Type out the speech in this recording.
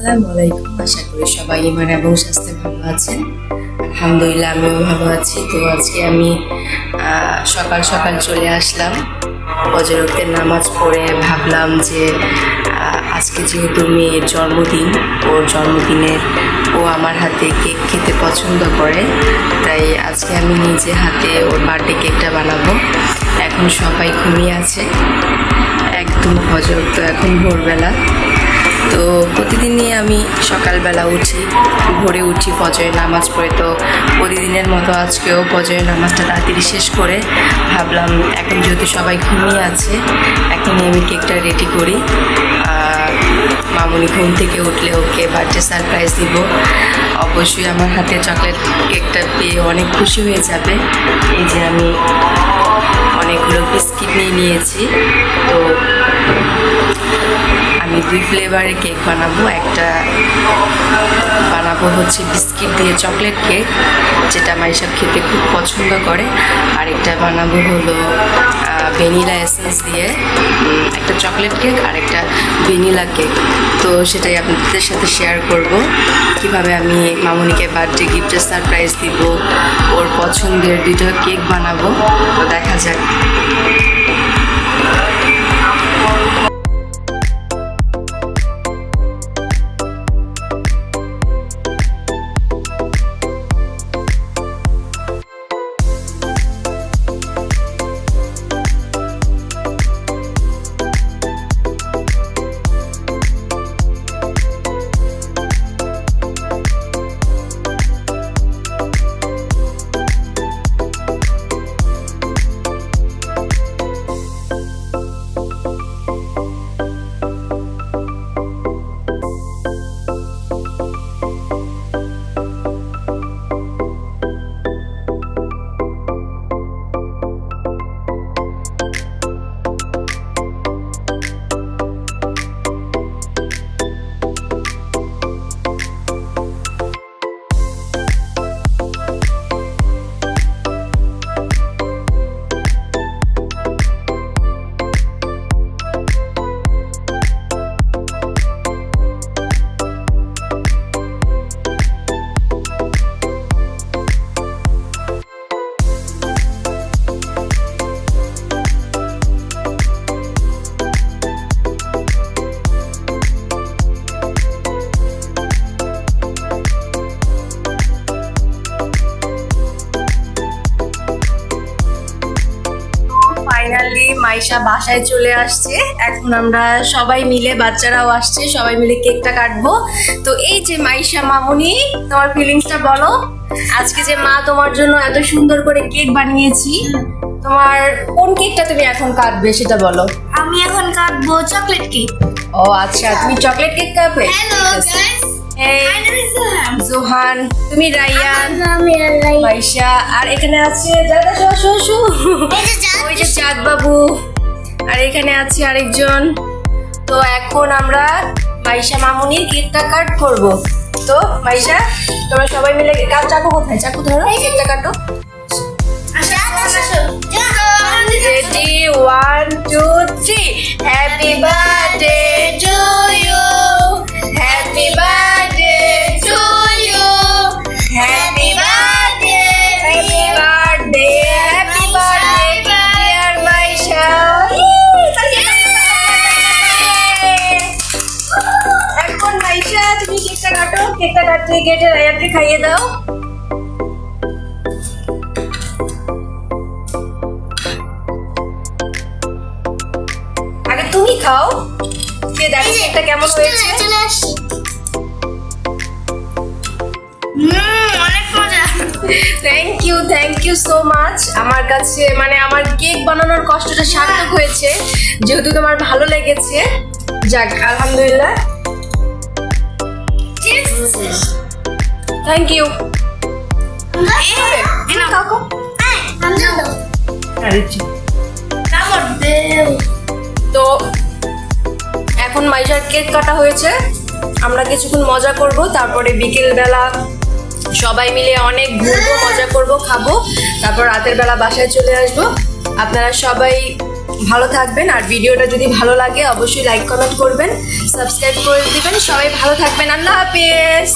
আসসালামু আলাইকুম। আশা করি সবাই ইমান এবং স্বাস্থ্যে ভালো আছেন। আলহামদুলিল্লাহ আমিও ভালো আছি। তো আজকে আমি সকাল সকাল চলে আসলাম, ফজর ওয়াক্তের নামাজ পড়ে ভাবলাম যে আজকে যেহেতু মেয়ের জন্মদিন, ওর জন্মদিনে ও আমার হাতে কেক খেতে পছন্দ করে, তাই আজকে আমি নিজে হাতে ওর বার্থডে কেকটা বানাবো। এখন সবাই ঘুমিয়ে আছে, একদম ফজর তো এখন ভোরবেলা। তো প্রতিদিনই আমি সকালবেলা উঠি, ভোরে উঠি ফজরের নামাজ পড়ে। তো প্রতিদিনের মতো আজকেও ফজরের নামাজটা তাড়াতাড়ি শেষ করে ভাবলাম এখন যেহেতু সবাই ঘুমিয়ে আছে, এখনই আমি কেকটা রেডি করি। মামুনি ঘুম থেকে উঠলে ওকে বার্থডে সারপ্রাইজ দিব। অবশ্যই আমার হাতে চকলেট কেকটা পেয়ে অনেক খুশি হয়ে যাবে। এই যে আমি অনেকগুলো বিস্কিট নিয়েছি। তো আমি 2 ফ্লেভারের কেক বানাবো। একটা বানাবো হচ্ছে বিস্কিট দিয়ে চকলেট কেক, যেটা মাইশা খেতে খুব পছন্দ করে। আরেকটা বানাবো হলো ভ্যানিলা এসেন্স দিয়ে একটা চকলেট কেক আর একটা ভ্যানিলা কেক। তো সেটাই আপনাদের সাথে শেয়ার করব, কিভাবে আমি মামুনিকে বার্থডে গিফটের সারপ্রাইজ দিব, ওর পছন্দের 2টা কেক বানাবো। তো দেখা যাক। ফাইনালি মাইশা বাসায় চলে আসছে। এখন আমরা সবাই মিলে, বাচ্চারাও আসছে, সবাই মিলে কেকটা কাটবো। তো এই যে মাইশা মামুনি, তোমার ফিলিংসটা বলো। আজকে যে মা তোমার জন্য এত সুন্দর করে কেক বানিয়েছি, তোমার কোন কেকটা তুমি এখন কাটবে সেটা বলো। আমি এখন কাটবো চকলেট কেক। ও আচ্ছা, তুমি চকলেট কেক কাটবে। হ্যালো গাইস, এই my name is Zohan. Zohan, তুমি রাইয়ান, আমি আল্লাহ। মাইশা, আর এখানে আছে দাদা শশু, ওই যে চাঁদ বাবু, আর এখানে আছে আরেকজন। তো এখন আমরা মাইশা মামুনির কেকটা কাট করব। তো মাইশা, তোমরা সবাই মিলে চাকু কোথায়, চাকু ধরো, কেকটা কাটো। Ready, 1 2 3। Happy birthday to you, happy birthday to you, happy birthday, happy birthday, happy birthday dear Maisha. এখন মাইশা তুমি কেকটা কাটো, কেকটা কাটতে কেটে রায়ানকে খাইয়ে দাও। আগে তুমি খাও, কে দেখো কেকটা কেমন হয়েছে। চলে আসছি। অনেক মজা। Thank you so much. আমার কাছে মানে আমার কেক বানানোর কষ্টটা সার্থক হয়েছে, যেহেতু তোমার ভালো লেগেছে। যাক, আলহামদুলিল্লাহ। Thank you. তো এখন মাইশার কেক কাটা হয়েছে, আমরা কিছুক্ষণ মজা করব, তারপরে বিকেল বেলা সবাই মিলে অনেক ঘুরবো, মজা করব, খাবো, তারপর রাতের বেলা বাসায় চলে আসবো। আপনারা সবাই ভালো থাকবেন, আর ভিডিওটা যদি ভালো লাগে অবশ্যই লাইক কমেন্ট করবেন, সাবস্ক্রাইব করে দিবেন। সবাই ভালো থাকবেন, আল্লাহ হাফেজ।